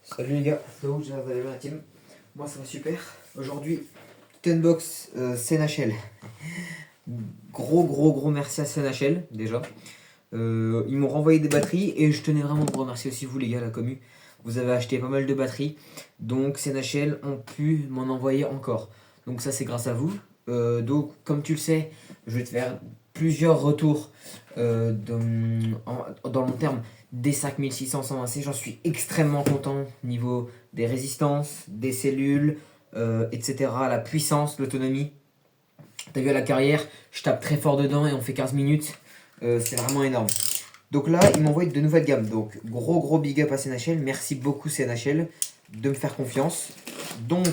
Salut les gars, c'est où vous allez bien la team? Moi ça va super. Aujourd'hui, Tenbox CNHL. Gros merci à CNHL déjà. Ils m'ont renvoyé des batteries et je tenais vraiment à vous remercier aussi vous les gars, la commu. Vous avez acheté pas mal de batteries, donc CNHL ont pu m'en envoyer encore. Donc ça c'est grâce à vous. Donc comme tu le sais, je vais te faire plusieurs retours dans le long terme des 5600 120C. J'en suis extrêmement content niveau des résistances, des cellules, etc. La puissance, l'autonomie. T'as vu à la carrière, je tape très fort dedans et on fait 15 minutes. C'est vraiment énorme. Donc là, ils m'envoient de nouvelles gammes. Donc gros big up à CNHL. Merci beaucoup CNHL de me faire confiance. Donc,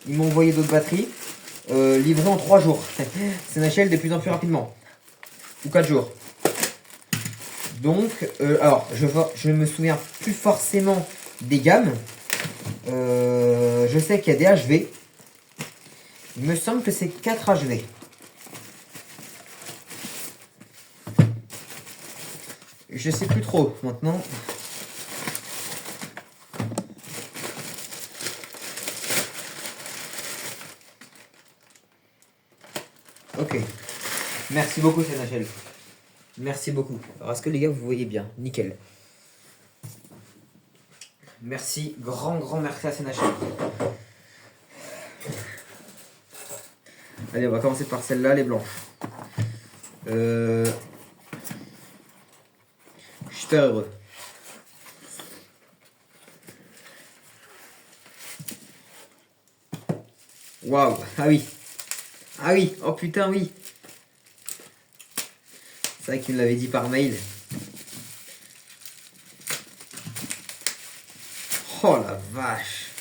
ils m'ont envoyé d'autres batteries. Livrées en 3 jours. CNHL de plus en plus rapidement. Ou 4 jours. Donc, alors, je me souviens plus forcément des gammes. Je sais qu'il y a des HV. Il me semble que c'est 4 HV. Je sais plus trop maintenant. Ok. Merci beaucoup CNHL. Merci beaucoup. Alors est-ce que les gars vous voyez bien? Nickel. Merci, grand merci à CNHL. Allez, on va commencer par celle-là, les blanches. Je suis super heureux. Waouh, ah oui. Ah oui, oh putain, oui. C'est vrai qu'il me l'avait dit par mail. Oh la vache.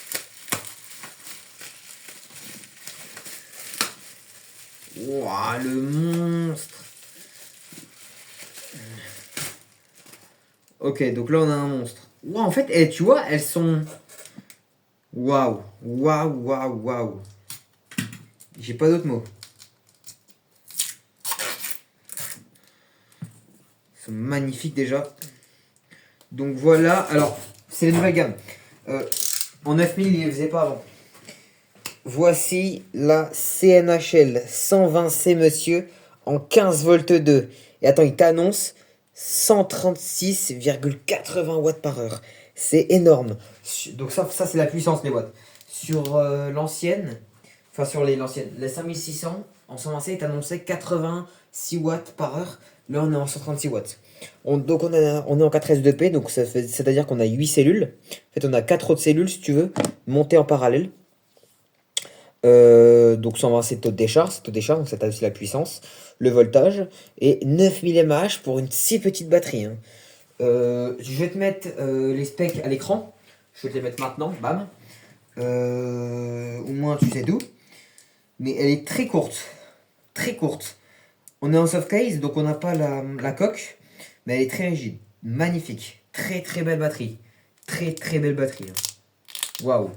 Waouh, le monstre. Ok, donc là on a un monstre. Waouh, en fait, tu vois, elles sont... Waouh. J'ai pas d'autres mots. Ils sont magnifiques déjà. Donc voilà, alors, c'est les nouvelles gammes. En 9000, il ne faisait pas avant. Voici la CNHL 120C, monsieur, en 15 volts 2. Et attends, il t'annonce 136,80 watts par heure. C'est énorme. Donc ça c'est la puissance, les watts. Sur l'ancienne, enfin sur l'ancienne, les 5600, en 120C, il t'annonçait 86 watts par heure. Là, on est en 136 watts. Donc on est en 4S2P, donc c'est-à-dire qu'on a 8 cellules. En fait, on a 4 autres cellules, si tu veux, montées en parallèle. Donc 120 c'est taux de décharge, donc ça t'a aussi la puissance, le voltage, et 9000 mAh pour une si petite batterie. Hein. Je vais te mettre les specs à l'écran, je vais te les mettre maintenant, bam. Au moins tu sais d'où. Mais elle est très courte. On est en soft case, donc on n'a pas la coque, mais elle est très rigide, magnifique, très belle batterie, très belle batterie. Hein. Waouh.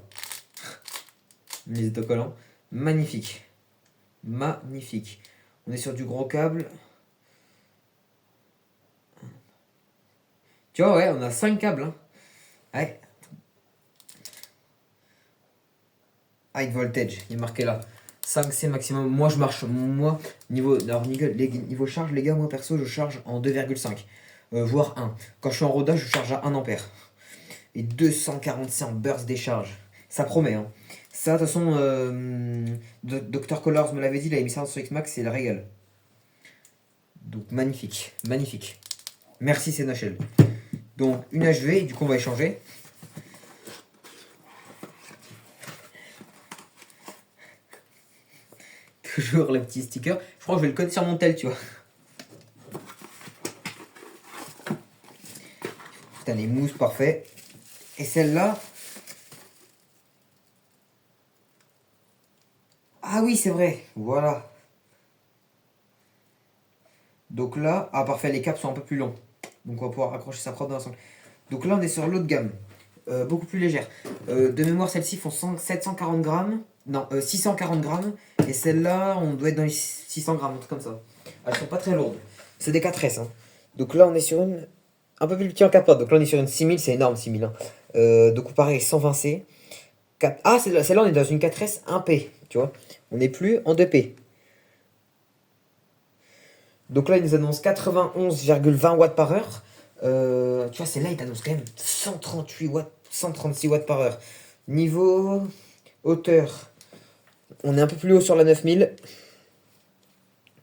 Les autocollants. Magnifique. On est sur du gros câble. Tu vois, ouais, on a 5 câbles. Hein. Ouais. High voltage, il est marqué là. 5C maximum. Moi, je marche. Niveau charge, les gars, moi perso, je charge en 2,5. Voire 1. Quand je suis en rodage, je charge à 1 ampère. Et 245 burst décharge. Ça promet, hein. Ça, de toute façon, Dr. Colors me l'avait dit, il avait mis ça sur X-Max, c'est le régal. Donc, magnifique. Merci CNHL. Donc, une HV, du coup, on va échanger. Toujours le petit sticker. Je crois que je vais le coder sur mon tel, tu vois. Putain, les mousses, parfait. Et celle-là... Ah oui, c'est vrai. Voilà. Donc là... Ah, parfait, les câbles sont un peu plus longs. Donc on va pouvoir accrocher sa prod dans l'ensemble. Donc là, on est sur l'autre gamme. Beaucoup plus légère. De mémoire, celles-ci font 740 grammes. Non, 640 grammes. Et celle-là, on doit être dans les 600 grammes, un truc comme ça. Elles sont pas très lourdes. C'est des 4S. Hein. Donc là, on est sur une un peu plus petit en capote. Donc là, on est sur une 6000, c'est énorme 6000. Hein. Donc pareil, 120C. Ah, celle-là, on est dans une 4S 1P, tu vois. On n'est plus en 2P. Donc là, il nous annonce 91,20 watts par heure. Tu vois, celle-là, il t'annonce quand même 138 watts, 136 watts par heure. Niveau hauteur, on est un peu plus haut sur la 9000.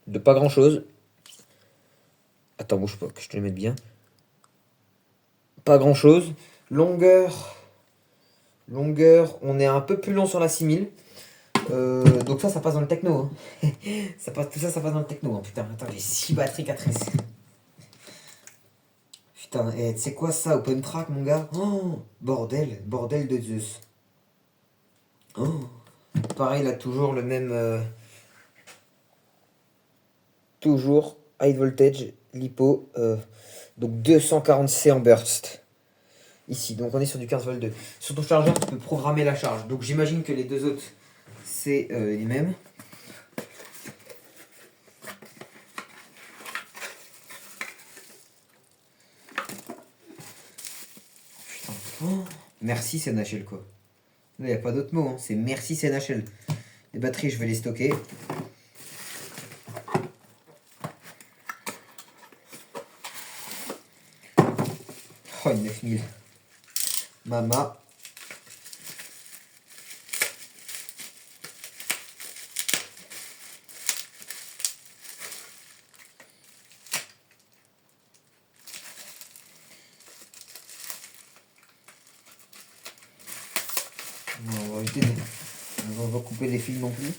De pas grand-chose. Attends, bouge pas, que je te le mette bien. Pas grand-chose. Longueur, on est un peu plus long sur la 6000. Donc ça passe dans le techno. Hein. Tout ça passe dans le techno. Hein. Putain, attends, j'ai 6 batteries 4S. Putain, tu sais quoi ça, Open Track, mon gars? Oh, bordel de Zeus. Oh. Pareil, là, toujours le même... toujours high voltage, lipo. Donc 240C en burst. Ici, donc on est sur du 15 volts 2. Sur ton chargeur, tu peux programmer la charge. Donc j'imagine que les deux autres, c'est les mêmes. Putain. Oh, merci CNHL quoi. Il n'y a pas d'autre mot, hein. C'est merci CNHL. Les batteries, je vais les stocker. Oh, une 9000. Mama. On va couper les fils non plus.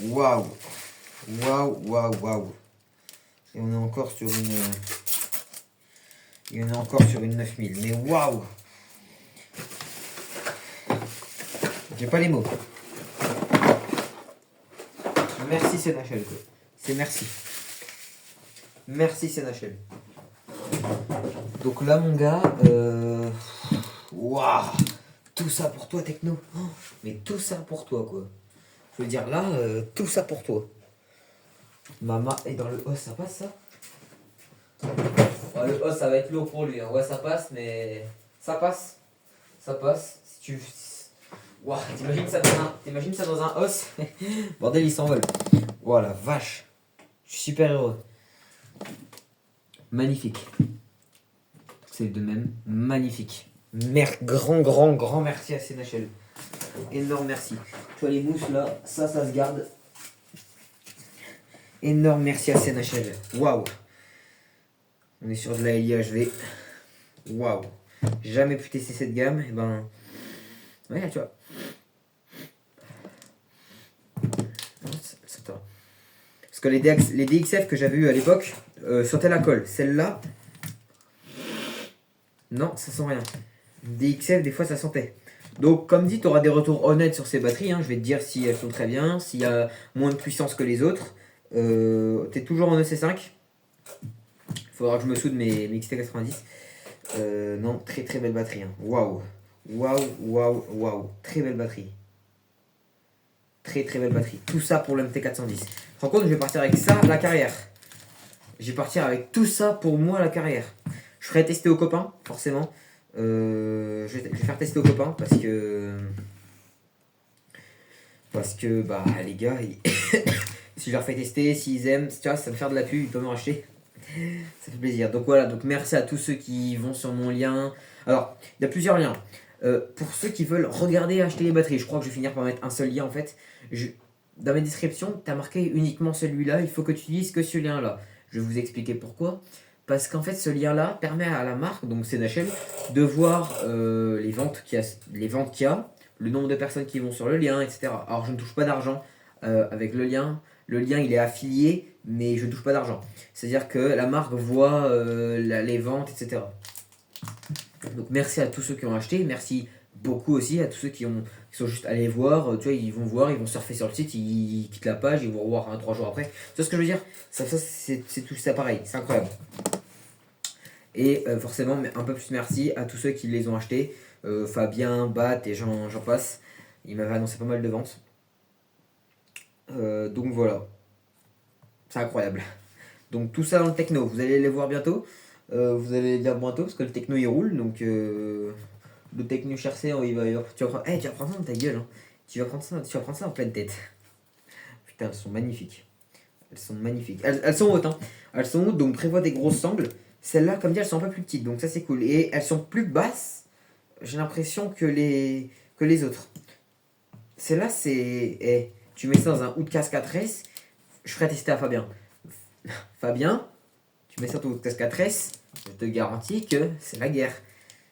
Waouh. Et on est encore sur une 9000. Mais waouh. J'ai pas les mots. Merci CNHL quoi. C'est merci. Merci CNHL. Donc là mon gars, waouh. Tout ça pour toi Techno. Oh, mais tout ça pour toi quoi. Je veux dire là, tout ça pour toi. Mama est dans le os, ça passe ça? Ouais, le os ça va être lourd pour lui. Hein. Ouais ça passe mais ça passe. Ça passe. Si tu... Waouh, t'imagines ça dans un os? Bordel il s'envole. Voilà, vache. Je suis super heureux. Magnifique. C'est de même magnifique. Grand merci à CNHL. Énorme merci. Tu vois les mousses là, ça se garde. Énorme merci à CNHL. Waouh. On est sur de la LIHV. Waouh. Jamais pu tester cette gamme. Et ben. Ouais, tu vois. Parce que les DXF que j'avais eu à l'époque sentaient la colle. Celle-là. Non, ça sent rien. DXF, des fois, ça sentait. Donc, comme dit, tu auras des retours honnêtes sur ces batteries. Hein. Je vais te dire si elles sont très bien, s'il y a moins de puissance que les autres. Tu es toujours en EC5. Il faudra que je me soude mes XT90. Non, très belle batterie. Hein. Waouh. Très belle batterie. Très belle batterie. Tout ça pour le MT410. Tu te rends compte, je vais partir avec ça la carrière. Je vais partir avec tout ça pour moi la carrière. Je ferai tester aux copains, forcément. Je vais faire tester aux copains parce que bah les gars, si je leur fais tester, s'ils aiment, tu vois, ça me faire de la pub, ils peuvent me racheter. Ça fait plaisir. Donc voilà, donc merci à tous ceux qui vont sur mon lien. Alors, il y a plusieurs liens. Pour ceux qui veulent regarder et acheter les batteries, je crois que je vais finir par mettre un seul lien en fait. Dans ma description, tu as marqué uniquement celui-là, il faut que tu utilises que ce lien-là. Je vais vous expliquer pourquoi. Parce qu'en fait, ce lien-là permet à la marque, donc CNHL, de voir les ventes qu'il y a, le nombre de personnes qui vont sur le lien, etc. Alors, je ne touche pas d'argent avec le lien. Le lien, il est affilié, mais je ne touche pas d'argent. C'est-à-dire que la marque voit les ventes, etc. Donc, merci à tous ceux qui ont acheté. Merci beaucoup aussi à tous ceux qui sont juste allés voir. Tu vois, ils vont surfer sur le site, ils quittent la page, ils vont revoir 3 jours après. Tu vois ce que je veux dire? Ça c'est tout ça pareil. C'est incroyable. Et forcément, un peu plus merci à tous ceux qui les ont achetés. Fabien, Bat et j'en passe. Il m'avait annoncé pas mal de ventes. Donc voilà. C'est incroyable. Donc tout ça dans le techno, vous allez les voir bientôt. Vous allez le dire bientôt parce que le techno il roule. Donc le techno cherché, tu vas prendre, tu vas prendre ça dans ta gueule. Hein. Tu vas prendre ça en pleine tête. Putain, elles sont magnifiques. Elles sont magnifiques. Elles sont hautes. Hein. Elles sont hautes, donc prévois des grosses sangles. Celles-là, comme dit, elles sont un peu plus petites. Donc ça, c'est cool. Et elles sont plus basses, j'ai l'impression, que les autres. Celle-là, c'est. Tu mets ça dans un Outcast 4S. Je ferai tester à Fabien. Fabien, tu mets ça dans ton Outcast 4S. Je te garantis que c'est la guerre.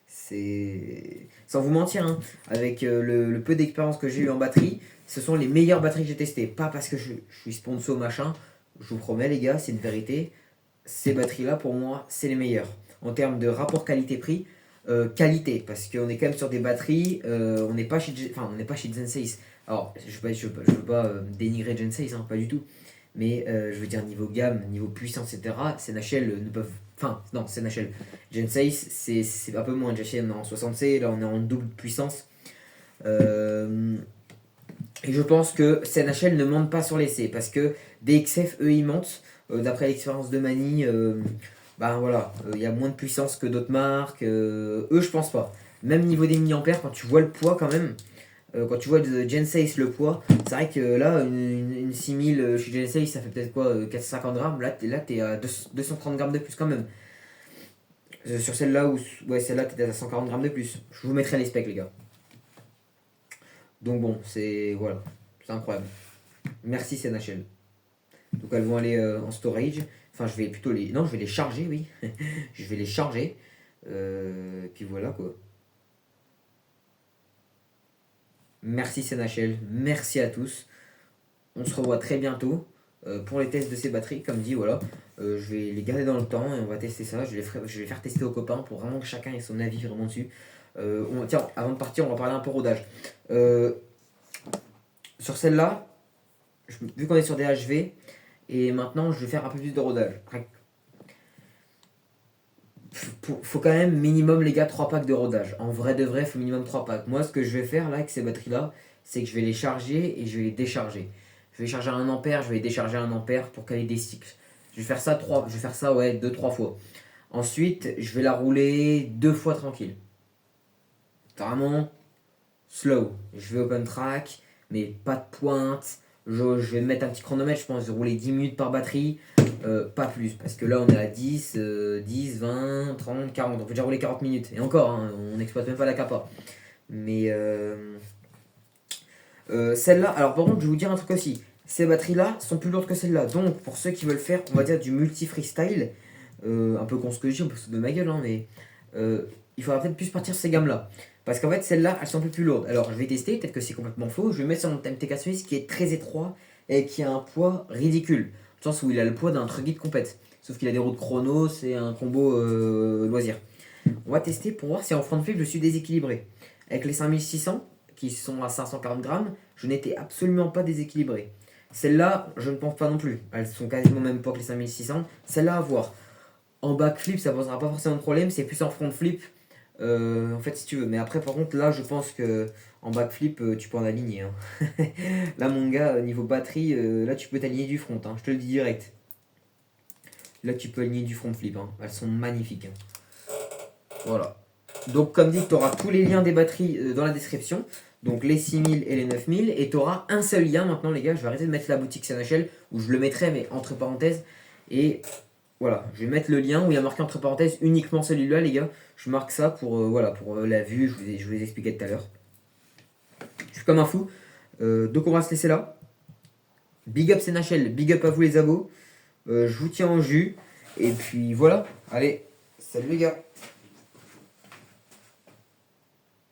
C'est. Sans vous mentir, hein, avec le peu d'expérience que j'ai eu en batterie, ce sont les meilleures batteries que j'ai testées. Pas parce que je suis sponsor machin. Je vous promets, les gars, c'est une vérité. Ces batteries-là, pour moi, c'est les meilleures. En termes de rapport qualité-prix, qualité, parce qu'on est quand même sur des batteries, on n'est pas chez, on n'est pas chez Genseis. Alors, je veux pas dénigrer Genseis, hein, pas du tout. Mais je veux dire, niveau gamme, niveau puissance, etc., CNHL ne peuvent. Enfin, non, CNHL. Genseis, c'est un peu moins. GHL, on est en 60C, là, on est en double puissance. Et je pense que CNHL ne monte pas sur l'essai, parce que DXF, eux, ils montent. D'après l'expérience de Mani, ben voilà, il y a moins de puissance que d'autres marques. Eux, je pense pas. Même niveau des milliampères, quand tu vois le poids quand même, quand tu vois de Genseis le poids, c'est vrai que là, une 6000 chez Genseis, ça fait peut-être quoi, 450 grammes. Là, t'es à 230 grammes de plus quand même. Sur celle-là, ouais, celle-là, t'es à 140 grammes de plus. Je vous mettrai les specs, les gars. Donc bon, c'est voilà, c'est incroyable. Merci CNHL. Donc elles vont aller en storage. Enfin, je vais plutôt les. Non, je vais les charger, oui. Je vais les charger. Puis voilà quoi. Merci CNHL. Merci à tous. On se revoit très bientôt pour les tests de ces batteries. Comme dit, voilà. Je vais les garder dans le temps et on va tester ça. Je vais faire tester aux copains pour vraiment que chacun ait son avis vraiment dessus. Tiens, avant de partir, on va parler un peu rodage. Sur celle-là, vu qu'on est sur des HV, et maintenant je vais faire un peu plus de rodage. Faut quand même minimum les gars 3 packs de rodage. En vrai de vrai, il faut minimum 3 packs. Moi ce que je vais faire là avec ces batteries là, c'est que je vais les charger et je vais les décharger. Je vais charger à 1 ampère, je vais les décharger à 1 ampère pour caler des cycles. Je vais faire ça ouais 2-3 fois. Ensuite, je vais la rouler 2 fois tranquille. Vraiment slow. Je vais open track, mais pas de pointe. Je vais mettre un petit chronomètre, je pense, de rouler 10 minutes par batterie, pas plus, parce que là on est à 10, 10, 20, 30, 40, on peut déjà rouler 40 minutes, et encore, hein, on n'exploite même pas la capa. Mais celle-là, alors par contre, je vais vous dire un truc aussi, ces batteries-là sont plus lourdes que celles-là, donc pour ceux qui veulent faire, on va dire, du multi-freestyle, un peu con ce que je dis, on peut se de ma gueule, hein, mais il faudra peut-être plus partir sur ces gammes-là. Parce qu'en fait, celles-là, elles sont un peu plus lourdes. Alors, je vais tester, peut-être que c'est complètement faux. Je vais mettre sur mon MTK Suisse qui est très étroit et qui a un poids ridicule. Dans le sens où il a le poids d'un truck guide compète. Sauf qu'il a des roues de chrono, c'est un combo loisir. On va tester pour voir si en front flip je suis déséquilibré. Avec les 5600, qui sont à 540 grammes, je n'étais absolument pas déséquilibré. Celles-là, je ne pense pas non plus. Elles sont quasiment même pas que les 5600. Celle-là, à voir. En backflip, ça posera pas forcément de problème. C'est plus en front flip. En fait, si tu veux. Mais après, par contre, là, je pense que en backflip, tu peux en aligner. Hein. Là, mon gars, niveau batterie, là, tu peux t'aligner du front. Hein. Je te le dis direct. Là, tu peux aligner du front flip. Hein. Elles sont magnifiques. Hein. Voilà. Donc, comme dit, tu auras tous les liens des batteries dans la description. Donc, les 6000 et les 9000. Et tu auras un seul lien maintenant, les gars. Je vais arrêter de mettre la boutique CNHL, où je le mettrai, mais entre parenthèses. Et voilà, je vais mettre le lien où il y a marqué entre parenthèses uniquement celui-là, les gars. Je marque ça pour, voilà, pour la vue, je vous ai expliqué tout à l'heure. Je suis comme un fou. Donc on va se laisser là. Big up CNHL, big up à vous les abos. Je vous tiens en jus. Et puis voilà, allez, salut les gars.